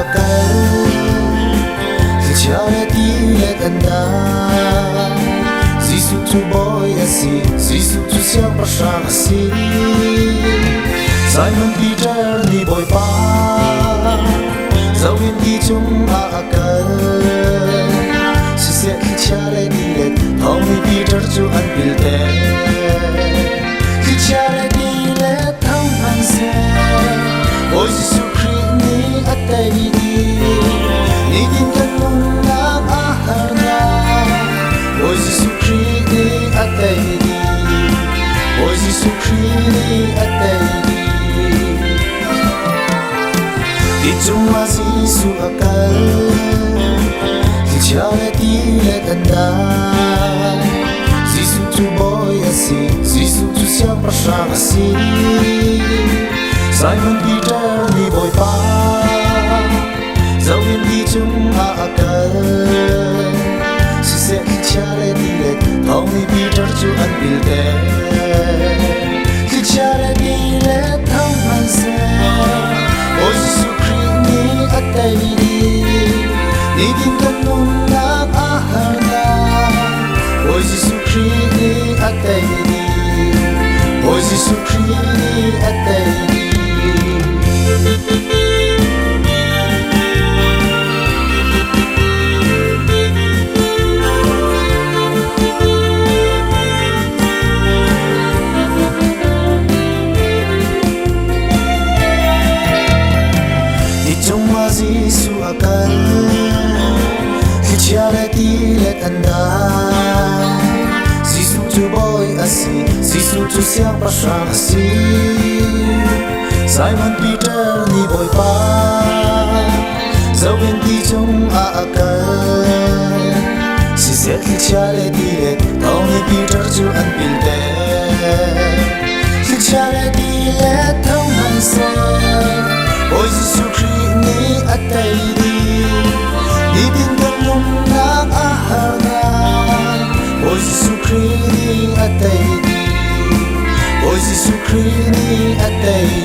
akal Charity let anda Zisu tu boy asi Zisu tu siang pasang asi Simon Peter ni boy pa Zawin di chung akal Sisiak charity let Tommy Peter chu anpilte Charity let thong han se Ôi Giêsu Christ ni atay di Idin kanun na aharna Ôi Giêsu Christ ni atay di Ôi Giêsu Christ ni atay di Itong wa Giêsu akal Charity let anda Giêsu tu boy asi Giêsu tu siang pasang asi Simon Peter ni boy pa Zawin di chung akal Sisiak charity let Tommy Peter chu anpilte Charity let thong han se Ôi Giêsu Christ ni atay di Idin kanun na aharna Ôi Giêsu Christ ni atay di Ôi Giêsu Christ ni atay di Itong wa Giêsu akal Charity let anda Giêsu tu boy asi Giêsu tu siang pasang asi Simon Peter ni boy pa Zawin di chung akal Sisiak charity let Tommy Peter chu anpilte Charity let thong han se Ôi Giêsu Christ ni atay di Idin kanun na aharna Ôi Giêsu Christ ni atay di Ôi Giêsu Christ ni atay di